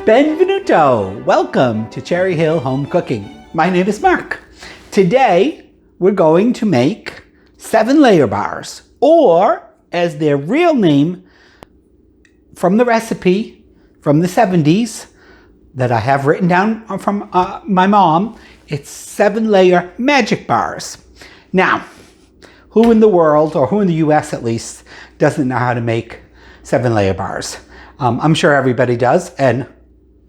Benvenuto! Welcome to Cherry Hill Home Cooking. My name is Mark. Today we're going to make 7-layer bars, or as their real name from the recipe from the 70s that I have written down from my mom, it's 7-layer magic bars. Now, who in the world, or who in the US at least, doesn't know how to make 7-layer bars? I'm sure everybody does, and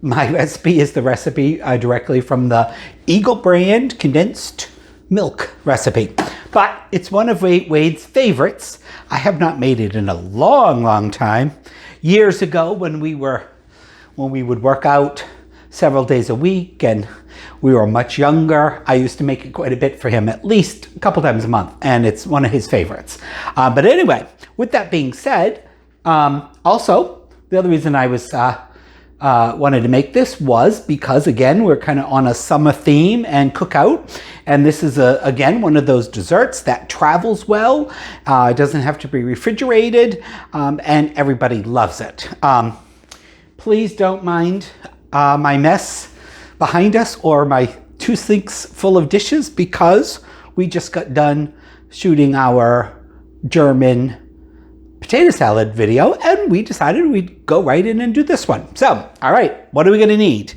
my recipe is the recipe directly from the Eagle brand condensed milk recipe. But it's one of Wade's favorites. I have not made it in a long time. Years ago when we would work out several days a week and we were much younger, I used to make it quite a bit for him, at least a couple times a month, and it's one of his favorites. But anyway, with that being said, also the other reason I was wanted to make this was because, again, we're kind of on a summer theme and cookout, and this is again one of those desserts that travels well. It doesn't have to be refrigerated, and everybody loves it. Please don't mind my mess behind us or my 2 sinks full of dishes, because we just got done shooting our German potato salad video, and we decided we'd go right in and do this one. So, all right, what are we gonna need?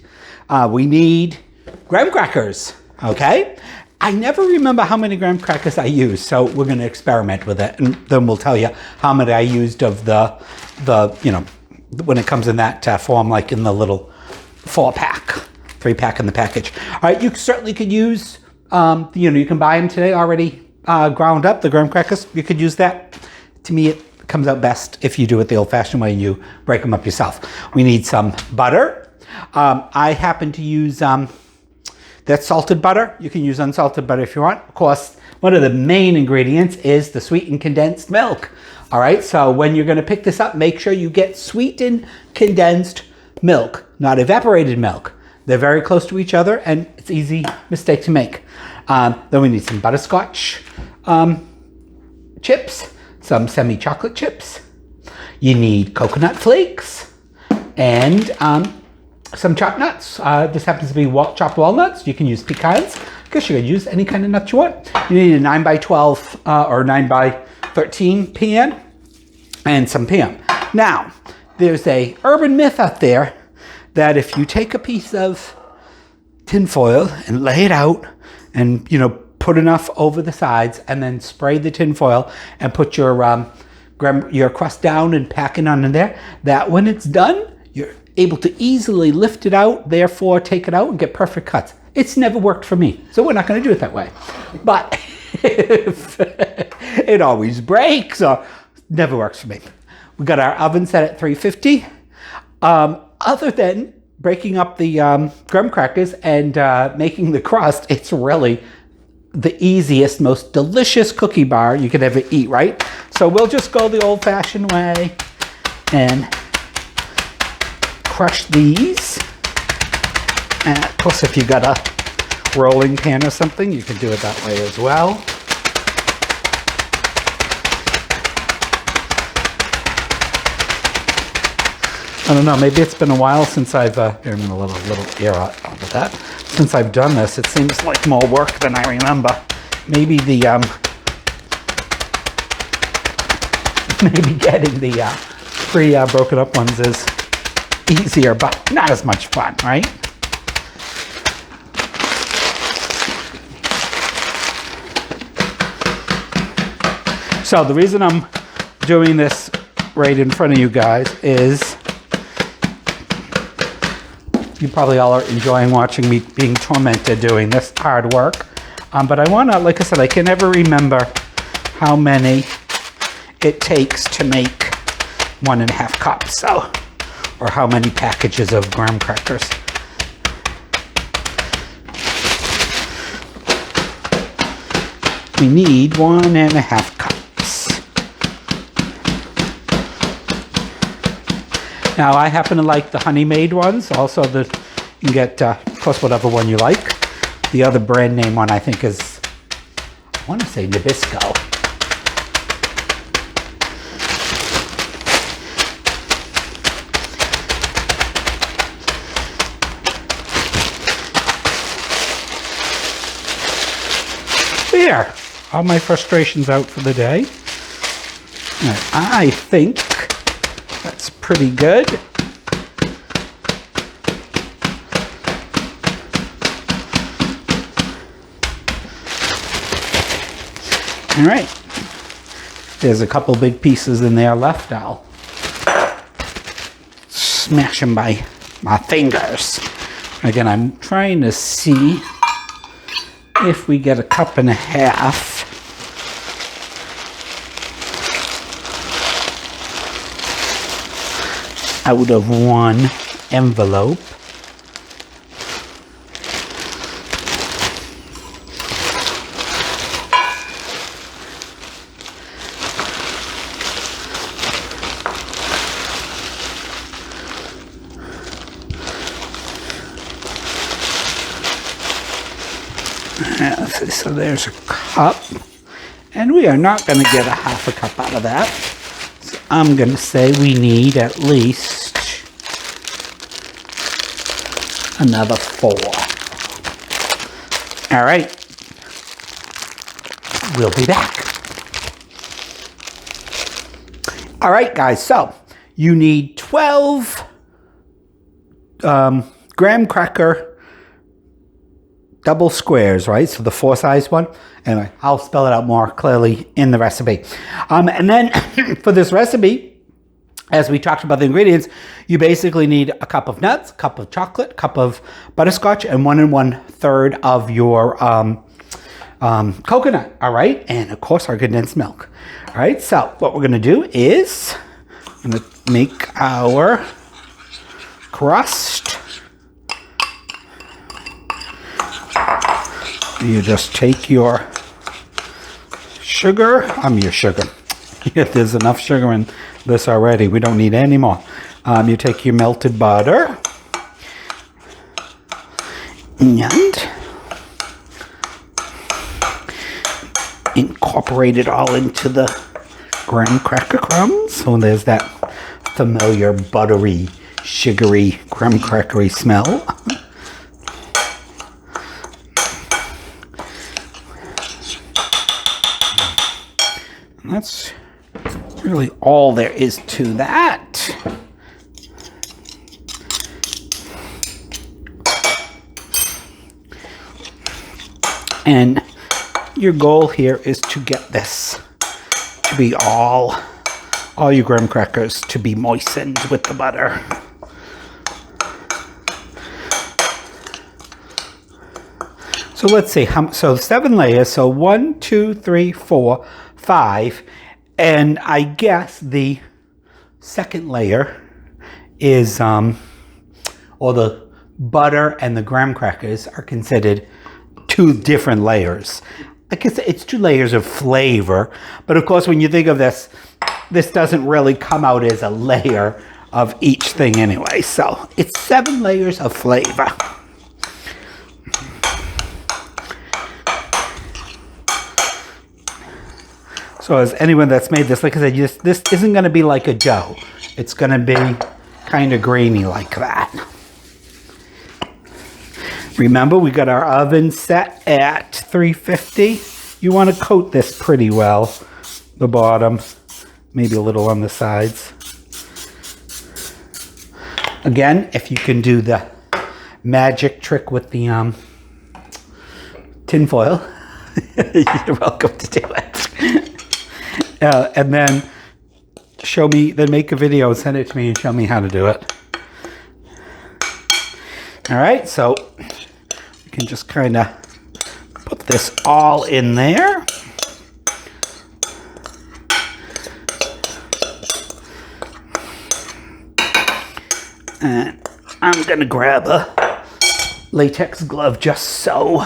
We need graham crackers, okay? I never remember how many graham crackers I used, so we're gonna experiment with it, and then we'll tell you how many I used of the when it comes in that form, like in the little 4-pack, 3-pack in the package. All right, you certainly could use, you can buy them today already ground up, the graham crackers. You could use that. To me, it comes out best if you do it the old-fashioned way and you break them up yourself. We need some butter. I happen to use that salted butter. You can use unsalted butter if you want. Of course, one of the main ingredients is the sweetened condensed milk. All right, so when you're gonna pick this up, make sure you get sweetened condensed milk, not evaporated milk. They're very close to each other, and it's an easy mistake to make. Then we need some butterscotch chips, some semi-chocolate chips. You need coconut flakes and some chopped nuts. This happens to be chopped walnuts. You can use pecans. I guess you could use any kind of nut you want. You need a 9x12 or 9x13 pan and some pan. Now, there's a urban myth out there that if you take a piece of tin foil and lay it out and, put enough over the sides and then spray the tin foil and put your crust down and pack it on in there, that when it's done, you're able to easily lift it out, therefore take it out and get perfect cuts. It's never worked for me, so we're not going to do it that way. But if it always breaks, or never works for me. We got our oven set at 350. Other than breaking up the graham crackers and making the crust, it's really the easiest, most delicious cookie bar you could ever eat, right? So we'll just go the old-fashioned way and crush these. And of course, if you got a rolling pin or something, you can do it that way as well. I don't know, maybe it's been a while since I've, here, a little air out of that. Since I've done this, it seems like more work than I remember. Maybe maybe getting the pre-broken up ones is easier, but not as much fun, right? So the reason I'm doing this right in front of you guys is you probably all are enjoying watching me being tormented doing this hard work. But I want to, like I said, I can never remember how many it takes to make 1.5 cups, or how many packages of graham crackers. We need 1.5 cups. Now, I happen to like the honey-made ones. Also, you can get, of course, whatever one you like. The other brand name one, I think, is, I want to say Nabisco. There, all my frustrations out for the day. And I think that's pretty good. All right, there's a couple big pieces in there left. I'll smash them by my fingers. Again, I'm trying to see if we get a cup and a half. Out of one envelope. So there's a cup, and we are not going to get a half a cup out of that. So I'm going to say we need at least another 4. All right, we'll be back. All right, guys, so you need 12 graham cracker double squares, right? So the 4-size one. Anyway, I'll spell it out more clearly in the recipe. And then for this recipe, as we talked about the ingredients, you basically need a cup of nuts, a cup of chocolate, a cup of butterscotch, and 1 1/3 of your coconut, all right? And of course, our condensed milk. All right, so what we're gonna do is, I'm gonna make our crust. You just take your sugar, your sugar. There's enough sugar in this already. We don't need any more. You take your melted butter and incorporate it all into the graham cracker crumbs. So there's that familiar buttery, sugary, graham crackery smell. That's really all there is to that. And your goal here is to get this to be all your graham crackers to be moistened with the butter. So let's see, so 7 layers, so 1, 2, 3, 4, 5, and I guess the second layer is, or the butter and the graham crackers are considered 2 different layers. I guess it's 2 layers of flavor, but of course when you think of this, this doesn't really come out as a layer of each thing anyway, so it's 7 layers of flavor. So as anyone that's made this, like I said, this isn't going to be like a dough. It's going to be kind of grainy like that. Remember, we got our oven set at 350. You want to coat this pretty well, the bottom, maybe a little on the sides. Again, if you can do the magic trick with the tin foil, you're welcome to do it. And then make a video and send it to me and show me how to do it. All right, so we can just kind of put this all in there. And I'm gonna grab a latex glove just so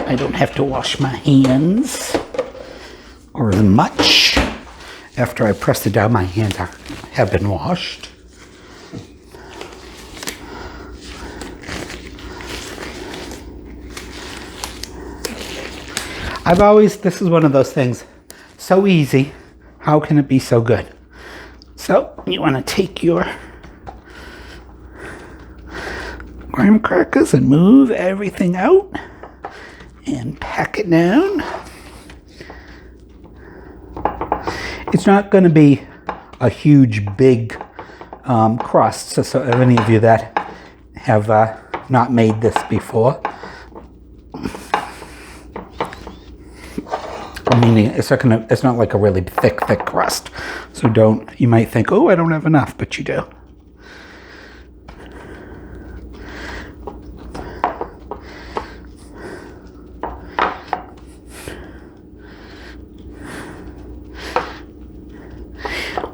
I don't have to wash my hands or as much. After I press it down, my hands have been washed. This is one of those things, so easy, how can it be so good? So you want to take your graham crackers and move everything out. and pack it down. It's not going to be a huge, big crust. So any of you that have not made this before, meaning it's not like a really thick crust. So you might think, oh, I don't have enough, but you do.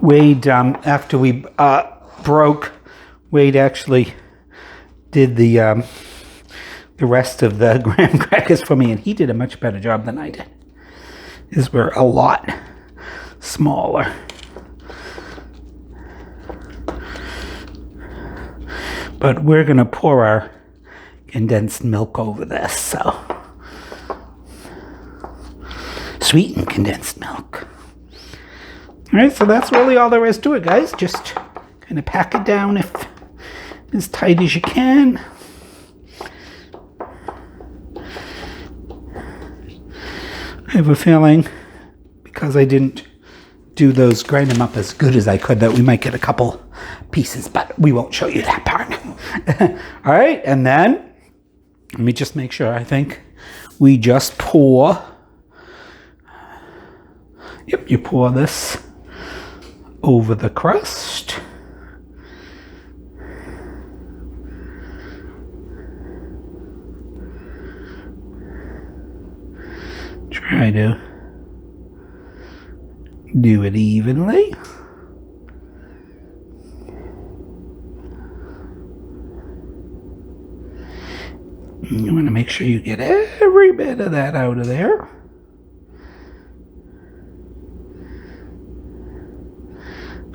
Wade, after we broke, Wade actually did the rest of the graham crackers for me, and he did a much better job than I did. These were a lot smaller. But we're going to pour our condensed milk over this, so sweetened condensed milk. All right, so that's really all there is to it, guys. Just kind of pack it down as tight as you can. I have a feeling, because I didn't grind them up as good as I could, that we might get a couple pieces, but we won't show you that part. All right, and then, let me just make sure, I think we just pour, you pour this over the crust. Try to do it evenly. You want to make sure you get every bit of that out of there.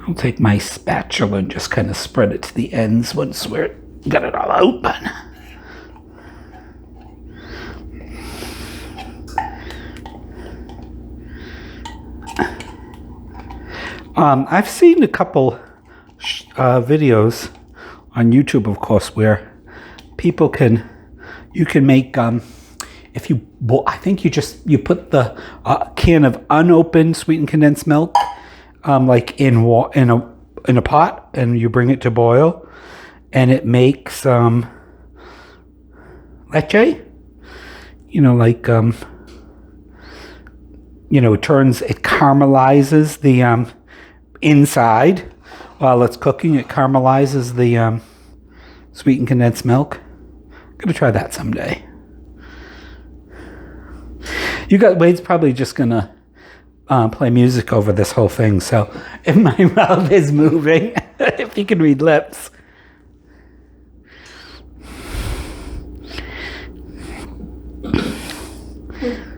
I'll take my spatula and just kind of spread it to the ends once we're got it all open. I've seen a couple videos on YouTube, of course, where people you can make I think you put the can of unopened sweetened condensed milk like in a pot, and you bring it to boil, and it makes leche. It caramelizes the inside while it's cooking. It caramelizes the sweetened condensed milk. I'm gonna try that someday. Wade's probably just gonna play music over this whole thing, so if my mouth is moving, if you can read lips.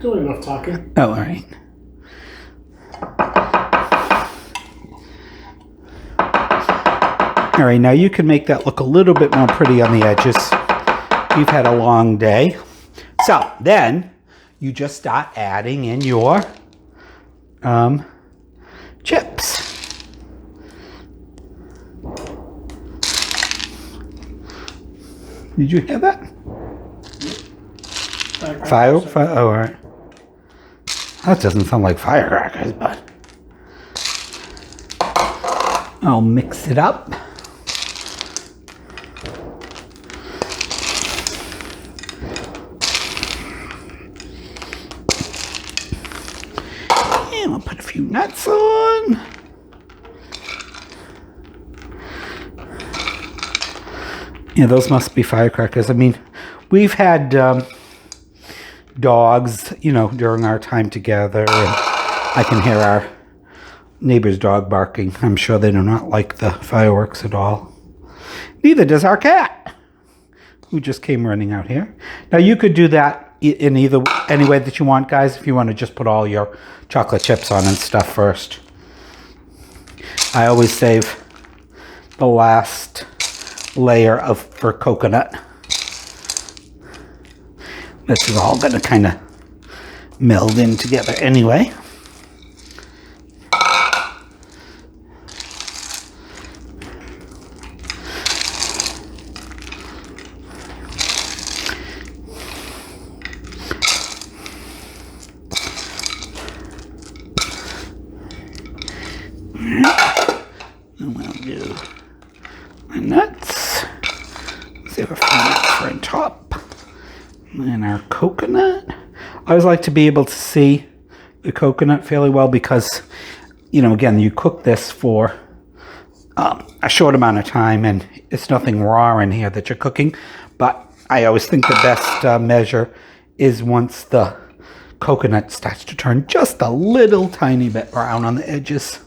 Doing enough talking. Oh, all right. All right, now you can make that look a little bit more pretty on the edges. You've had a long day. So then you just start adding in your chips. Did you hear that? Fire? Oh, all right. That doesn't sound like firecrackers, but I'll mix it up. And I'll put a few nuts on. Yeah, those must be firecrackers. I mean, we've had dogs, during our time together, and I can hear our neighbor's dog barking. I'm sure they do not like the fireworks at all. Neither does our cat, who just came running out here. Now, you could do that in any way that you want, guys, if you want to just put all your chocolate chips on and stuff first. I always save the last layer for coconut. This is all going to kind of meld in together anyway. And we'll do my nuts. Save a few nuts for on top. And our coconut. I always like to be able to see the coconut fairly well because, you know, again, you cook this for a short amount of time and it's nothing raw in here that you're cooking. But I always think the best measure is once the coconut starts to turn just a little tiny bit brown on the edges.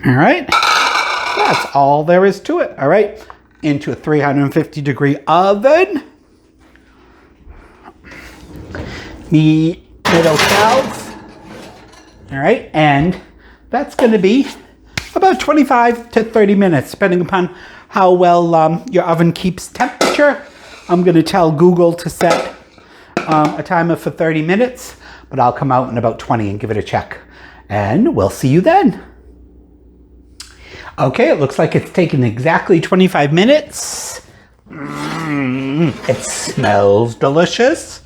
All right, that's all there is to it. All right, into a 350-degree oven. The middle shelves. All right, and that's going to be about 25 to 30 minutes, depending upon how well your oven keeps temperature. I'm going to tell Google to set a timer for 30 minutes, but I'll come out in about 20 and give it a check. And we'll see you then. Okay, it looks like it's taken exactly 25 minutes. It smells delicious.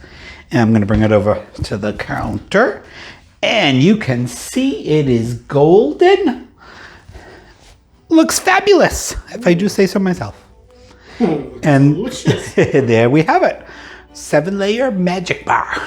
And I'm going to bring it over to the counter. And you can see it is golden. Looks fabulous, if I do say so myself. And there we have it. 7-layer magic bar.